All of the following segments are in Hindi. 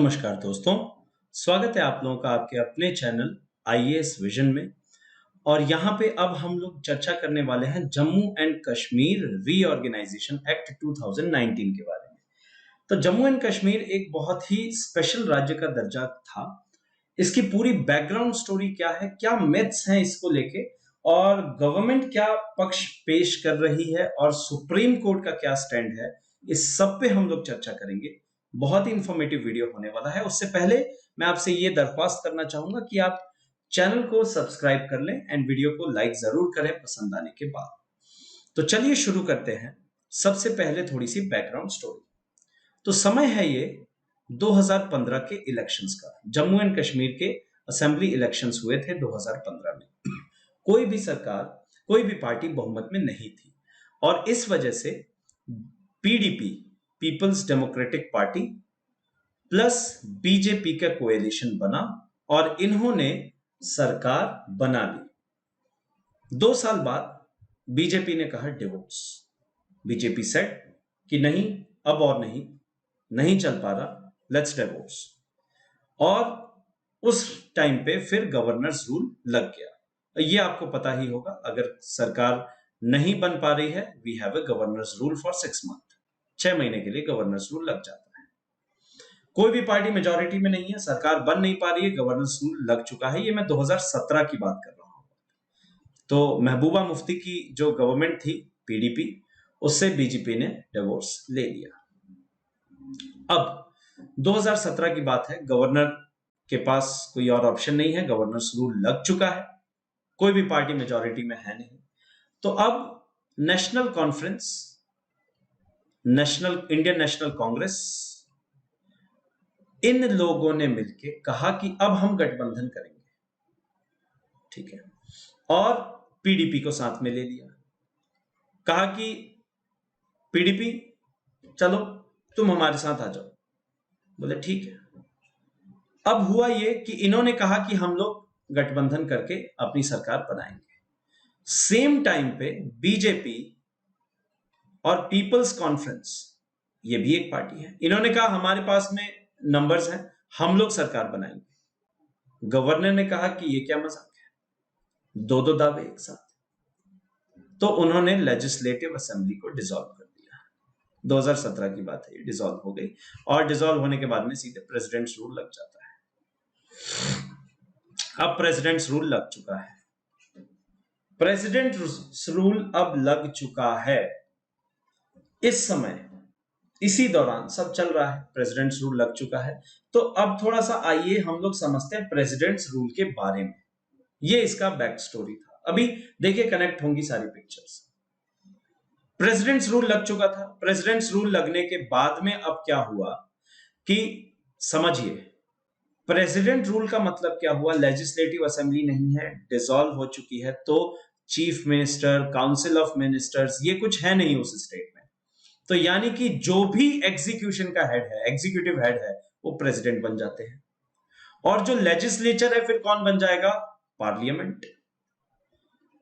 नमस्कार दोस्तों, स्वागत है आप लोगों का आपके अपने चैनल आईएएस विजन में। और यहाँ पे अब हम लोग चर्चा करने वाले हैं Jammu and Kashmir reorganisation act 2019 के बारे में। तो जम्मू एंड कश्मीर एक बहुत ही स्पेशल राज्य का दर्जा था। इसकी पूरी बैकग्राउंड स्टोरी क्या है, क्या मिथ्स हैं इसको लेके, और गवर्नमेंट क्या पक्ष पेश कर रही है और सुप्रीम कोर्ट का क्या स्टैंड है, इस सब पे हम लोग चर्चा करेंगे। बहुत ही इंफॉर्मेटिव वीडियो होने वाला है। उससे पहले मैं आपसे ये दरख्वास्त करना चाहूंगा कि आप चैनल को सब्सक्राइब कर लें एंड वीडियो को लाइक जरूर करें पसंद आने के बाद। तो चलिए शुरू करते हैं। सबसे पहले थोड़ी सी बैकग्राउंड स्टोरी। तो समय है ये 2015 के इलेक्शंस का। जम्मू एंड कश्मीर के असेंबली इलेक्शंस हुए थे 2015 में। कोई भी सरकार, कोई भी पार्टी बहुमत में नहीं थी और इस वजह से PDP, people's democratic party plus BJP का कोएलिशन बना और इन्होंने सरकार बना ली। 2 साल बाद बीजेपी ने कहा डिवोर्स। बीजेपी सेड कि नहीं, अब और नहीं चल पा रहा, लेट्स डिवोर्स। और उस टाइम पे फिर गवर्नर्स रूल लग गया। ये आपको पता ही होगा, अगर सरकार नहीं बन पा रही है, we have a governor's rule for 6 month. 6 महीने के लिए गवर्नर्स रूल लग जाता है। कोई भी पार्टी मेजॉरिटी में नहीं है, सरकार बन नहीं पा रही है, गवर्नर्स रूल लग चुका है। ये मैं 2017 की बात कर रहा हूं। तो महबूबा मुफ्ती की जो गवर्नमेंट थी पीडीपी, उससे बीजेपी ने डिवोर्स ले लिया। अब 2017 की बात है, गवर्नर के पास कोई और ऑप्शन नहीं है, गवर्नर्स रूल लग चुका है, कोई भी पार्टी मेजॉरिटी में है नहीं। तो अब national conference, Indian national Congress, इन लोगों ने मिलकर कहा कि अब हम गठबंधन करेंगे, ठीक है, और पीडीपी को साथ में ले लिया। कहा कि पीडीपी चलो तुम हमारे साथ आ जाओ। बोले ठीक है। अब हुआ ये कि इन्होंने कहा कि हम लोग गठबंधन करके अपनी सरकार बनाएंगे। सेम टाइम पे बीजेपी और पीपल्स कॉन्फ्रेंस, ये भी एक पार्टी है, इन्होंने कहा हमारे पास में नंबर्स हैं, हम लोग सरकार बनाएंगे। गवर्नर ने कहा कि ये क्या मजाक है, दो दावे एक साथ। तो उन्होंने लेजिस्लेटिव असेंबली को डिसॉल्व कर दिया। 2017 की बात है, ये डिसॉल्व हो गई और डिसॉल्व होने के बाद में सीधे प्रेसिडेंट्स रूल लग जाता है। अब प्रेसिडेंट्स रूल लग चुका है। प्रेसिडेंट्स रूल अब लग चुका है। इस समय इसी दौरान सब चल रहा है, प्रेसिडेंट्स रूल लग चुका है। तो अब थोड़ा सा आइए हम लोग समझते हैं प्रेसिडेंट्स रूल के बारे में। ये इसका बैक स्टोरी था। अभी देखिए कनेक्ट होंगी सारी पिक्चर्स। प्रेसिडेंट्स रूल लग चुका था। प्रेसिडेंट्स रूल लगने के बाद में अब क्या हुआ कि समझिए, प्रेसिडेंट रूल का मतलब क्या हुआ। लेजिस्लेटिव असेंबली नहीं है, डिसॉल्व हो चुकी है, तो chief minister, council of ministers, ये कुछ है नहीं उस स्टेट में। तो यानी कि जो भी एग्जीक्यूशन का हेड है, एग्जीक्यूटिव हेड है, वो प्रेसिडेंट बन जाते हैं। और जो लेजिस्लेचर है फिर कौन बन जाएगा, पार्लियामेंट।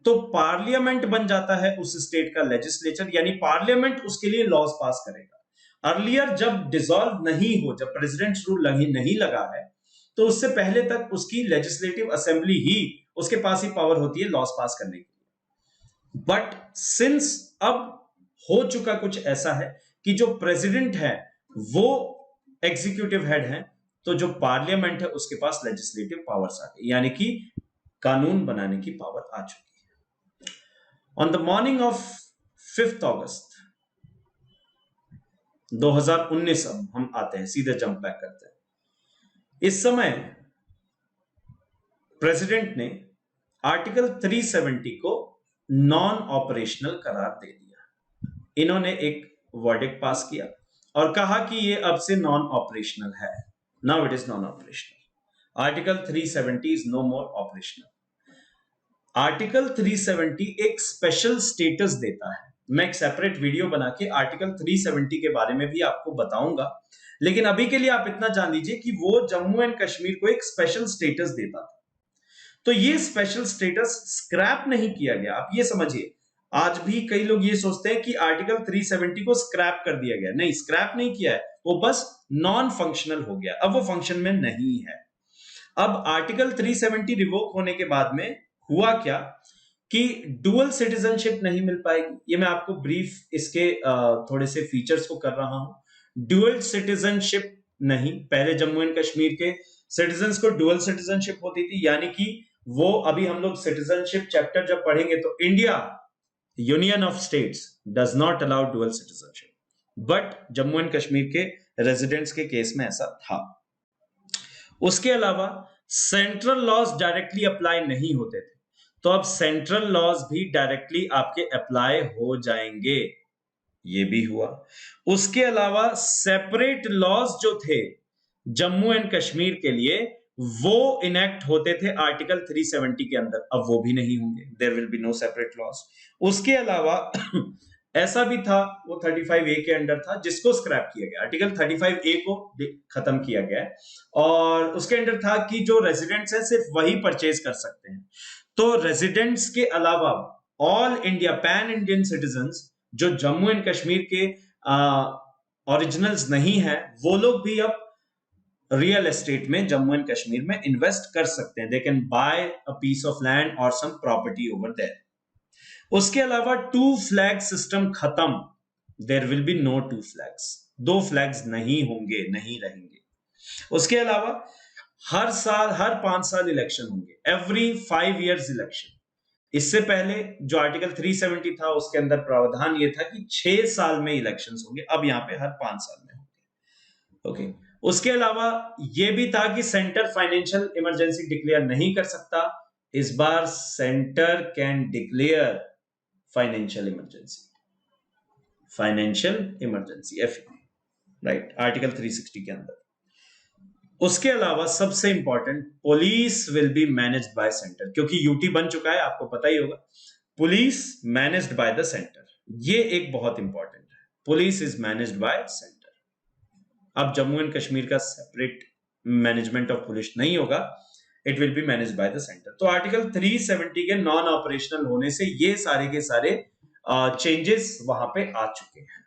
तो पार्लियामेंट बन जाता है उस स्टेट का लेजिस्लेचर, यानी पार्लियामेंट उसके लिए लॉज पास करेगा। अर्लियर जब डिसॉल्व नहीं हो, जब प्रेसिडेंट रूल नहीं लगा है, तो उससे पहले तक उसकी लेजिस्लेटिव असेंबली ही, उसके पास ही पावर होती है लॉज पास करने के लिए। बट सिंस अब हो चुका कुछ ऐसा है कि जो प्रेसिडेंट है वो एग्जीक्यूटिव हेड है, तो जो पार्लियामेंट है उसके पास लेजिस्लेटिव पावर्स आ गई, यानी कि कानून बनाने की पावर आ चुकी है। ऑन द मॉर्निंग ऑफ 5 अगस्त 2019 अब हम आते हैं, सीधे जंप बैक करते हैं। इस समय प्रेसिडेंट ने आर्टिकल 370 को नॉन ऑपरेशनल करार दे दिया। इन्होंने एक वर्डिक्ट पास किया और कहा कि ये अब से नॉन ऑपरेशनल है। Now it is non operational. Article 370 is no more operational. Article 370 एक स्पेशल स्टेटस देता है। मैं एक सेपरेट वीडियो बना के आर्टिकल 370 के बारे में भी आपको बताऊंगा, लेकिन अभी के लिए आप इतना जान लीजिए कि वो जम्मू एंड कश्मीर को एक स्पेशल स्टेटस देता था। तो ये स्पेशल स्टेटस स्क्रैप नहीं किया गया। आप ये समझिए, आज भी कई लोग ये सोचते हैं कि आर्टिकल 370 को स्क्रैप कर दिया गया। नहीं, स्क्रैप नहीं किया है, वो बस नॉन फंक्शनल हो गया, अब वो फंक्शन में नहीं है। अब आर्टिकल 370 रिवोक होने के बाद में हुआ क्या कि डुअल सिटीजनशिप नहीं मिल पाएगी। ये मैं आपको ब्रीफ इसके थोड़े से फीचर्स को कर रहा हूं। डुअल सिटीजनशिप नहीं, पहले जम्मू एंड कश्मीर के सिटीजन्स को डुअल सिटीजनशिप होती थी, यानी कि वो अभी हम लोग सिटीजनशिप चैप्टर जब पढ़ेंगे तो India union of states does not allow dual citizenship, but Jammu and Kashmir के रेजिडेंट्स के केस में ऐसा था। उसके अलावा सेंट्रल लॉज डायरेक्टली अप्लाई नहीं होते थे, तो अब सेंट्रल लॉज भी डायरेक्टली आपके अप्लाई हो जाएंगे, ये भी हुआ। उसके अलावा सेपरेट लॉज जो थे जम्मू एंड कश्मीर के लिए, वो इनेक्ट होते थे आर्टिकल 370 के अंदर, अब वो भी नहीं होंगे, there will be no separate laws. उसके अलावा ऐसा भी था, वो 35A के अंडर था जिसको स्क्रैप किया गया, आर्टिकल 35A को खत्म किया गया, और उसके अंडर था कि जो रेजिडेंट्स हैं सिर्फ वही परचेज कर सकते हैं। तो रेजिडेंट्स के अलावा all India pan Indian citizens जो जम्मू एंड कश्मीर के ओरिजिनल्स नहीं है, वो लोग भी अब रियल एस्टेट में जम्मू एंड कश्मीर में इन्वेस्ट कर सकते हैं। They can buy a piece of land और सम प्रॉपर्टी ओवर देयर। उसके अलावा टू फ्लैग सिस्टम खत्म, there will be no two flags, दो फ्लैग्स नहीं होंगे, नहीं रहेंगे। उसके अलावा हर साल, हर 5 साल इलेक्शन होंगे, एवरी 5 इयर्स इलेक्शन। इससे पहले जो आर्टिकल 370 था उसके अंदर प्रावधान ये था कि 6 साल में इलेक्शंस होंगे, अब यहां पे हर 5 साल में होंगे। ओके, उसके अलावा यह भी था कि सेंटर फाइनेंशियल इमरजेंसी डिक्लेयर नहीं कर सकता, इस बार centre can declare financial emergency, right, article 360 के अंदर। उसके अलावा सबसे important, police will be managed by centre, क्योंकि यूटी बन चुका है, आपको पता ही होगा, police managed by the centre, ये एक बहुत इंपॉर्टेंट है, police is managed by centre. अब जम्मू एंड कश्मीर का सेपरेट मैनेजमेंट ऑफ पुलिस नहीं होगा, it will be managed by the centre. तो आर्टिकल 370 के नॉन ऑपरेशनल होने से ये सारे के सारे चेंजेस वहां पे आ चुके हैं।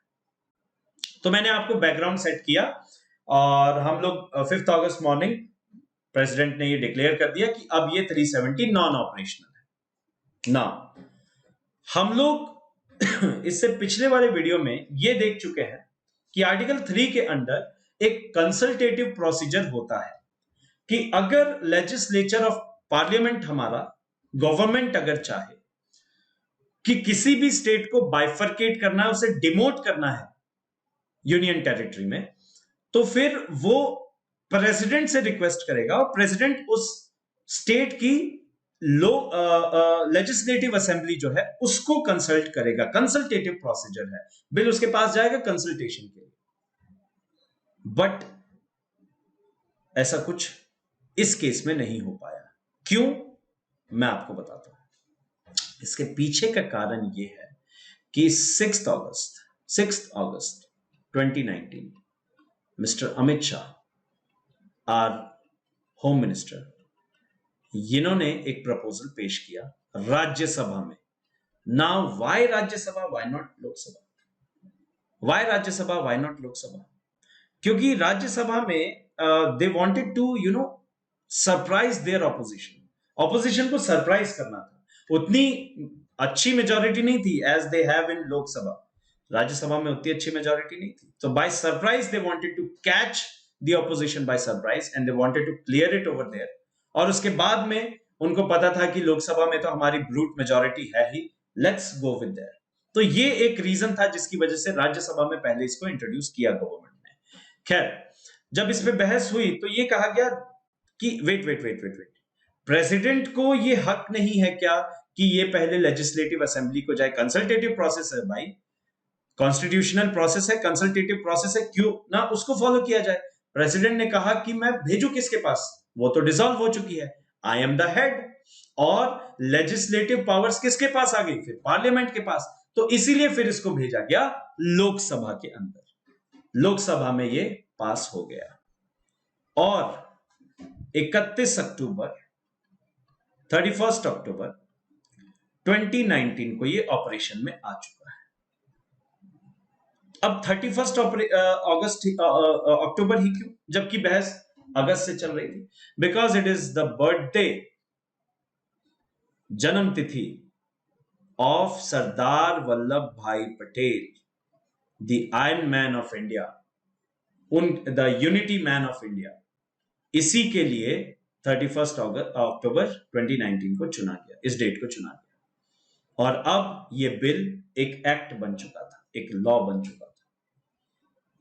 तो मैंने आपको बैकग्राउंड सेट किया, और हम लोग 5 अगस्त मॉर्निंग प्रेसिडेंट ने ये डिक्लेयर कर दिया कि अब ये 370 नॉन ऑपरेशनल है ना। हम लोग इससे पिछले वाले वीडियो में ये देख चुके हैं कि आर्टिकल 3 के अंडर एक कंसल्टेटिव प्रोसीजर होता है कि अगर लेजिस्लेचर ऑफ पार्लियामेंट, हमारा गवर्नमेंट अगर चाहे कि किसी भी स्टेट को बाइफरकेट करना है, उसे डिमोट करना है यूनियन टेरिटरी में, तो फिर वो प्रेसिडेंट से रिक्वेस्ट करेगा, और प्रेसिडेंट उस स्टेट की लेजिस्लेटिव असेंबली जो है उसको कंसल्ट करेगा। कंसल्टेटिव प्रोसीजर है, बिल उसके पास जाएगा कंसल्टेशन के लिए। बट ऐसा कुछ इस केस में नहीं हो पाया। क्यों, मैं आपको बताता हूं। इसके पीछे का कारण यह है कि 6 अगस्त 2019 mister Amit Shah, our home minister, इन्होंने एक प्रपोजल पेश किया राज्यसभा में। Now why Rajya Sabha, why not Lok Sabha? Why Rajya Sabha, why not Lok Sabha? क्योंकि राज्यसभा में they wanted to surprise their opposition को सरप्राइज करना था। उतनी अच्छी मेजॉरिटी नहीं थी as they have in Lok Sabha, Rajya Sabha में उतनी अच्छी मेजॉरिटी नहीं थी, तो by surprise they wanted to catch the opposition by surprise and they wanted to clear it over there. और उसके बाद में उनको पता था कि लोकसभा में तो हमारी ब्रूट मेजॉरिटी है ही, लेट्स गो विद देयर। तो ये एक रीजन था जिसकी वजह से राज्यसभा में पहले इसको इंट्रोड्यूस किया गवर्नमेंट ने। खैर, जब इस पे बहस हुई तो ये कहा गया कि वेट, प्रेसिडेंट को ये हक नहीं है क्या कि ये पहले लेजिस्लेटिव असेंबली को जाए? कंसल्टेटिव प्रोसेस है भाई, कॉन्स्टिट्यूशनल प्रोसेस है, कंसल्टेटिव प्रोसेस है, क्यों ना उसको फॉलो किया जाए? प्रेसिडेंट ने कहा कि मैं भेजू किसके पास, वो तो डिसॉल्व हो चुकी है, आई एम द हेड, और लेजिस्लेटिव पावर्स किसके पास आ गई? फिर पार्लियामेंट के पास। तो इसीलिए फिर इसको भेजा गया लोकसभा के अंदर, लोकसभा में ये पास हो गया, और 31 अक्टूबर 31 अक्टूबर 2019 को ये ऑपरेशन में आ चुका है। अब 31 अगस्त अक्टूबर ही क्यों, जबकि बहस अगस्त से चल रही थी? Because it is the birthday, जन्म तिथि ऑफ सरदार वल्लभ भाई Patel, the iron man of India, the unity man of India. इसी के लिए 31 अक्टूबर 2019 को चुना गया, इस डेट को चुना गया। और अब ये बिल एक एक्ट बन चुका था, एक लॉ बन चुका था।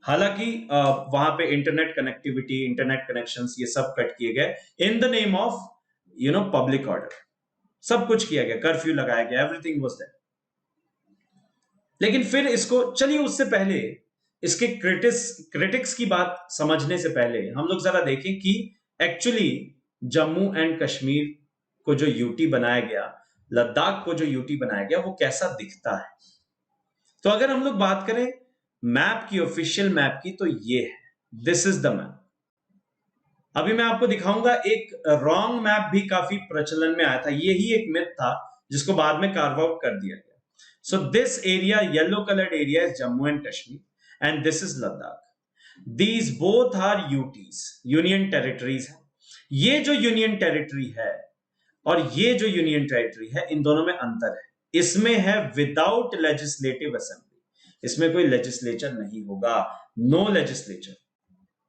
हालांकि वहां पे इंटरनेट कनेक्टिविटी, इंटरनेट कनेक्शंस, ये सब कट किए गए in the name of public order. सब कुछ किया गया, कर्फ्यू लगाया गया, एवरीथिंग वाज देयर। लेकिन फिर इसको, चलिए उससे पहले इसके क्रिटिक्स की बात समझने से पहले हम लोग जरा देखें कि एक्चुअली जम्मू एंड कश्मीर को जो यूटी बनाया गया, लद्दाख को जो यूटी बनाया गया, वो कैसा दिखता है। तो अगर हम लोग बात करें मैप की, ऑफिशियल मैप की, तो ये है, दिस इज द मैप। अभी मैं आपको दिखाऊंगा एक रॉन्ग मैप भी काफी प्रचलन में आया था, यही एक मिथ था जिसको बाद में कार्व आउट कर दिया गया। So this area, yellow coloured area, is Jammu and Kashmir and this is Ladakh. These both are UTs, union territories है। ये जो यूनियन टेरिटरी है और ये जो यूनियन टेरिटरी है, इन दोनों में अंतर है। इसमें है विदाउट लेजिस्लेटिव असेंबली, इसमें कोई लेजिस्लेचर नहीं होगा, नो लेजिस्लेचर,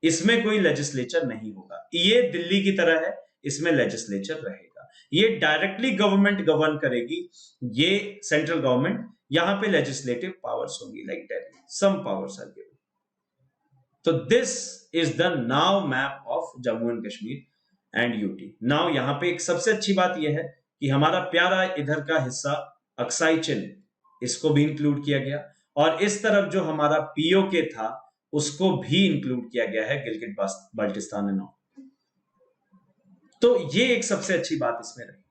इसमें कोई लेजिस्लेचर नहीं होगा। ये दिल्ली की तरह है, इसमें लेजिस्लेचर रहेगा। ये डायरेक्टली गवर्नमेंट गवर्न करेगी, ये सेंट्रल गवर्नमेंट, यहां पे लेजिस्लेटिव पावर्स होंगी, like Delhi some powers are given. तो this is the now map of Jammu and Kashmir and UT. Now यहां पे एक सबसे अच्छी बात यह है कि हमारा प्यारा इधर का हिस्सा अक्साई चिन, इसको भी इंक्लूड किया गया, और इस तरफ जो हमारा पीओके था उसको भी इंक्लूड किया गया है, गिलगिट बाल्टिस्तान एंड ऑल। तो ये एक सबसे अच्छी बात इसमें रही।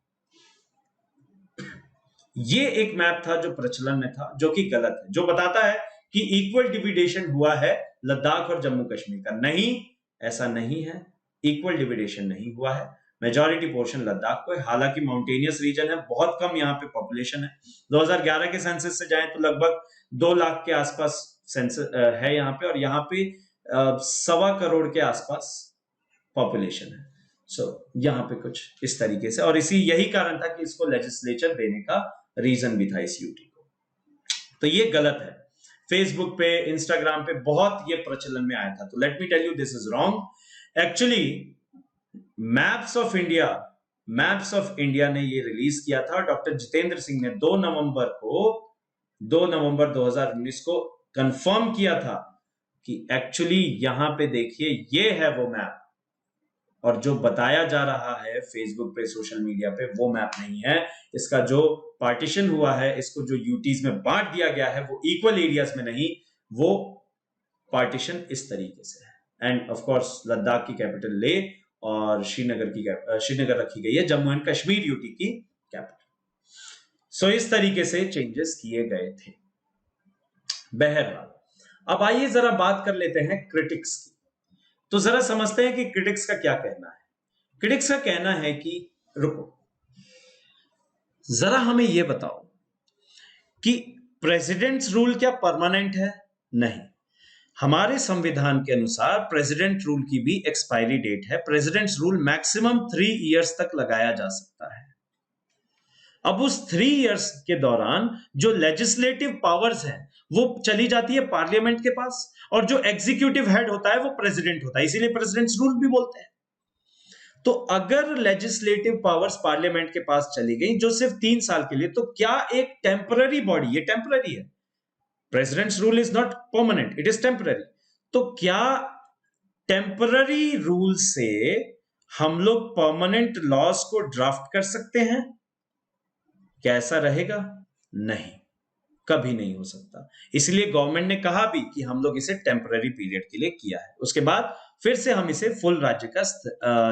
ये एक मैप था जो प्रचलन में था, जो कि गलत है, जो बताता है कि इक्वल डिविडेशन हुआ है लद्दाख और जम्मू कश्मीर का। नहीं, ऐसा नहीं है, इक्वल डिविडेशन नहीं हुआ है। मेजॉरिटी पोर्शन लद्दाख को है, हालांकि माउंटेनियस रीजन है, बहुत कम यहाँ पे पॉपुलेशन है। 2011 के सेंसस से जाएं तो लगभग 2 लाख के आसपास सेंसस है यहाँ पे, और यहाँ पे 1.25 करोड़ के आसपास पॉपुलेशन है। सो यहाँ पे कुछ इस तरीके से, और यही कारण था कि इसको लेजिस्लेचर देने का रीजन भी था इस यूटी को। तो ये गलत है, फेसबुक पे, इंस्टाग्राम पे बहुत ये प्रचलन में आया था। तो let me tell you, this is wrong. Actually maps of India ने ये रिलीज किया था, डॉक्टर जितेंद्र सिंह ने 2 नवंबर 2019 को कंफर्म किया था कि एक्चुअली यहां पे देखिए, ये है वो मैप, और जो बताया जा रहा है फेसबुक पे, सोशल मीडिया पे, वो मैप नहीं है। इसका जो पार्टीशन हुआ है, इसको जो यूटीज में बांट दिया गया है, वो इक्वल एरियाज में नहीं, वो पार्टीशन इस तरीके से है। एंड ऑफ कोर्स लद्दाख की कैपिटल ले और श्रीनगर रखी गई है, जम्मू एंड कश्मीर यूटी की कैपिटल। सो इस तरीके से चेंजेस किए गए थे। बहरहाल, अब आइए जरा बात कर लेते हैं क्रिटिक्स की। तो जरा समझते हैं कि क्रिटिक्स का क्या कहना है। क्रिटिक्स का कहना है कि रुको, जरा हमें यह बताओ कि प्रेसिडेंट्स रूल क्या परमानेंट है? नहीं, हमारे संविधान के अनुसार प्रेसिडेंट रूल की भी एक्सपायरी डेट है। प्रेसिडेंट्स रूल मैक्सिमम 3 इयर्स तक लगाया जा सकता है। अब उस 3 इयर्स के दौरान जो लेजिस्लेटिव पावर्स हैं वो चली जाती है पार्लियामेंट के पास, और जो एग्जीक्यूटिव हेड होता है वो प्रेसिडेंट होता है, इसीलिए प्रेसिडेंट्स रूल भी बोलते हैं। तो अगर लेजिस्लेटिव पावर्स पार्लियामेंट के पास चली गई जो सिर्फ 3 साल के लिए, तो क्या एक टेम्पररी बॉडी, ये टेम्पररी है, presidents rule is not permanent, it is temporary, तो क्या टेम्पररी रूल से हम लोग परमानेंट लॉज को ड्राफ्ट कर सकते हैं? क्या ऐसा रहेगा? नहीं, कभी नहीं हो सकता। इसलिए गवर्नमेंट ने कहा भी कि हम लोग इसे टेम्पररी पीरियड के लिए किया है, उसके बाद फिर से हम इसे फुल राज्य का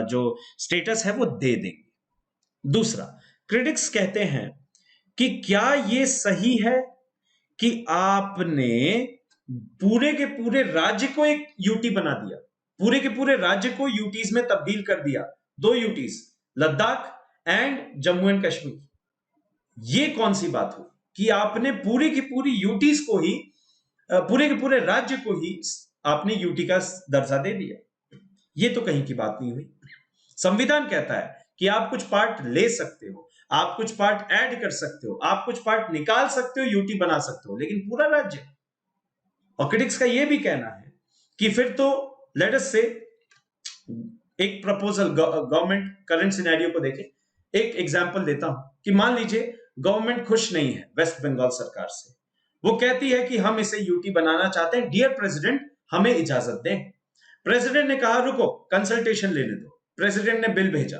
जो स्टेटस है वो दे देंगे। दूसरा, क्रिटिक्स कहते हैं कि क्या ये सही है कि आपने पूरे के पूरे राज्य को एक यूटी बना दिया, पूरे के पूरे राज्य को यूटीज में तब्दील कर दिया, 2 UTs, Ladakh and Jammu and Kashmir. ये कौन सी बात हुई कि आपने पूरी की पूरी यूटीज को ही, पूरे के पूरे राज्य को ही आपने यूटी का दर्जा दे दिया? ये तो कहीं की बात नहीं हुई। संविधान कहता है कि आप कुछ पार्ट ले सकते हो, आप कुछ पार्ट ऐड कर सकते हो, आप कुछ पार्ट निकाल सकते हो, यूटी बना सकते हो, लेकिन पूरा राज्य। और क्रिटिक्स का यह भी कहना है कि फिर तो लेट अस से एक प्रपोजल, गवर्नमेंट करंट सिनेरियो को देखें। एक एग्जांपल देता हूं कि मान लीजिए गवर्नमेंट खुश नहीं है वेस्ट बंगाल सरकार से, वो कहती है कि हम इसे यूटी बनाना चाहते हैं, डियर प्रेसिडेंट हमें इजाजत दें। प्रेसिडेंट ने कहा रुको, कंसल्टेशन लेने दो। प्रेसिडेंट ने बिल भेजा,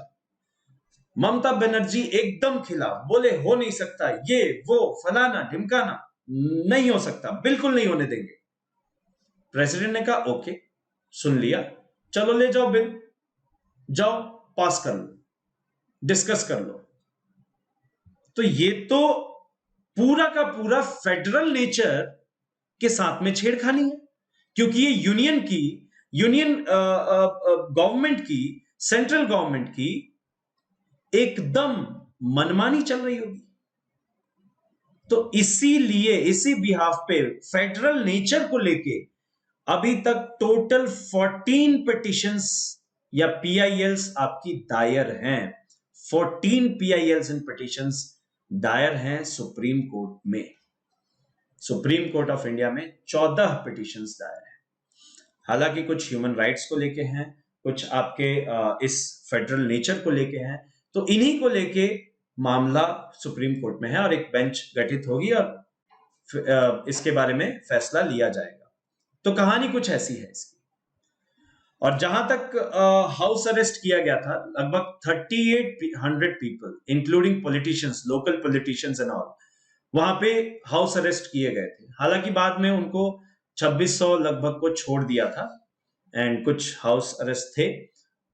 ममता बनर्जी एकदम खिलाफ, बोले हो नहीं सकता, ये वो फलाना ढिमकाना, नहीं हो सकता, बिल्कुल नहीं होने देंगे। प्रेसिडेंट ने कहा ओके, सुन लिया, चलो ले जाओ बिल, जाओ पास कर लो, डिस्कस कर लो। तो ये तो पूरा का पूरा फेडरल नेचर के साथ में छेड़खानी है, क्योंकि ये यूनियन गवर्नमेंट की, सेंट्रल गवर्नमेंट की एकदम मनमानी चल रही होगी। तो इसीलिए इसी बिहाफ पे फेडरल नेचर को लेके अभी तक टोटल 14 पिटिशंस या पीआईएल्स आपकी दायर हैं। 14 पीआईएल्स एंड पिटिशंस दायर हैं सुप्रीम कोर्ट में। सुप्रीम कोर्ट ऑफ इंडिया में 14 पिटिशंस दायर हैं। हालांकि कुछ ह्यूमन राइट्स को लेके हैं, कुछ आपके इस फेडरल नेचर को लेके हैं। तो इन्हीं को लेके मामला सुप्रीम कोर्ट में है और एक बेंच गठित होगी और इसके बारे में फैसला लिया जाएगा। तो कहानी कुछ ऐसी है इसकी। और जहां तक हाउस अरेस्ट किया गया था, लगभग 3800 people including politicians, local politicians and all, वहां पे हाउस अरेस्ट किए गए थे। हालांकि बाद में उनको 2600 लगभग को छोड़ दिया था एंड कुछ हाउस अरेस्ट थे।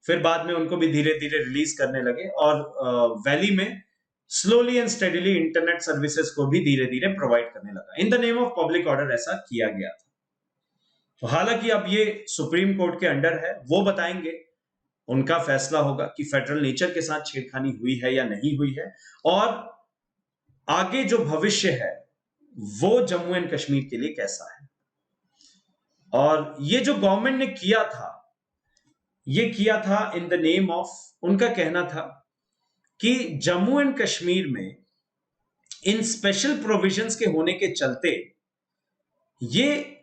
फिर बाद में उनको भी धीरे धीरे रिलीज करने लगे और वैली में slowly and steadily internet services को भी धीरे धीरे प्रोवाइड करने लगा in the name of public order. ऐसा किया गया था। तो हालांकि अब ये सुप्रीम कोर्ट के अंडर है, वो बताएंगे, उनका फैसला होगा कि फेडरल नेचर के साथ छेड़खानी हुई है या नहीं हुई है, और आगे जो भविष्य है वो जम्मू एंड कश्मीर के लिए कैसा है। और ये जो गवर्नमेंट ने किया था, ये किया था इन द नेम ऑफ, उनका कहना था कि जम्मू एंड कश्मीर में इन स्पेशल प्रोविजंस के होने के चलते ये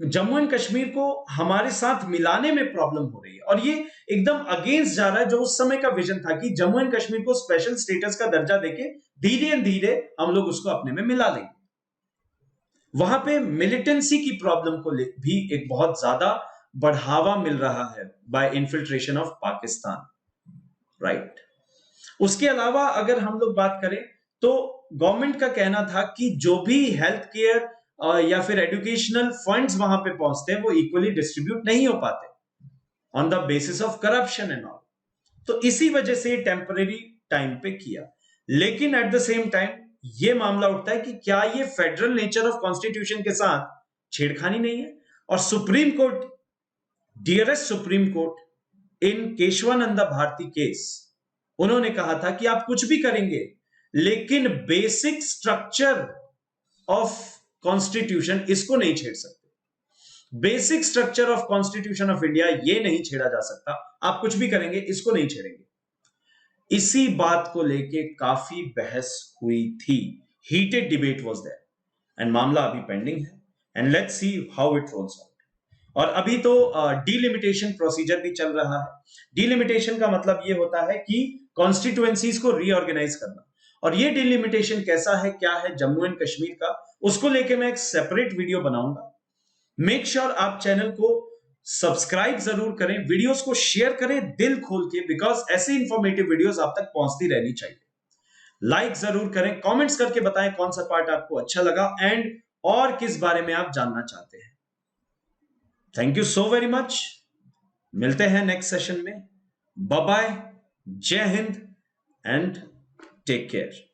जम्मू एंड कश्मीर को हमारे साथ मिलाने में प्रॉब्लम हो रही है। और ये एकदम अगेंस्ट जा रहा है जो उस समय का विजन था कि जम्मू एंड कश्मीर को स्पेशल स्टेटस का दर्जा देके धीरे धीरे हम लोग उसको अपने में मिला लेंगे। वहां पे मिलिटेंसी की प्रॉब्लम को भी एक बहुत ज्यादा बढ़ावा मिल रहा है by infiltration of Pakistan, right. उसके अलावा अगर हम लोग बात करें तो गवर्नमेंट का कहना था कि जो भी हेल्थ केयर या फिर एजुकेशनल फंड्स वहां पे पहुंचते हैं वो इक्वली डिस्ट्रीब्यूट नहीं हो पाते on the basis of corruption and all. तो इसी वजह से टेम्परेरी टाइम पे किया। लेकिन एट द सेम टाइम ये मामला उठता है कि क्या ये फेडरल नेचर ऑफ कॉन्स्टिट्यूशन के साथ छेड़खानी नहीं है। और supreme court, dearest supreme court, in Kesavananda Bharati case, उन्होंने कहा था कि आप कुछ भी करेंगे लेकिन बेसिक स्ट्रक्चर ऑफ कॉन्स्टिट्यूशन इसको नहीं छेड़ सकते। Basic structure of constitution of India ये नहीं छेड़ा जा सकता। आप कुछ भी करेंगे इसको नहीं छेड़ेंगे। इसी बात को लेके काफी बहस हुई थी, heated debate was there and मामला अभी पेंडिंग है and let's see how it rolls out. और अभी तो डिलिमिटेशन प्रोसीजर भी चल रहा है। डिलिमिटेशन का मतलब ये होता है कि कॉन्स्टिट्यूएंसीज को रीऑर्गेनाइज करना। और ये डिलिमिटेशन कैसा है, क्या है जम्मू एंड कश्मीर का, उसको लेके मैं एक सेपरेट वीडियो बनाऊंगा। मेक श्योर आप चैनल को सब्सक्राइब जरूर करें, वीडियोस को शेयर करें दिल खोल के, बिकॉज ऐसे इंफॉर्मेटिव वीडियोस आप तक पहुंचती रहनी चाहिए। लाइक जरूर करें, कमेंट्स करके बताएं कौन सा पार्ट आपको अच्छा लगा एंड और किस बारे में आप जानना चाहते हैं। Thank you so very much. मिलते हैं नेक्स्ट सेशन में। बाय बाय, जय हिंद एंड टेक केयर।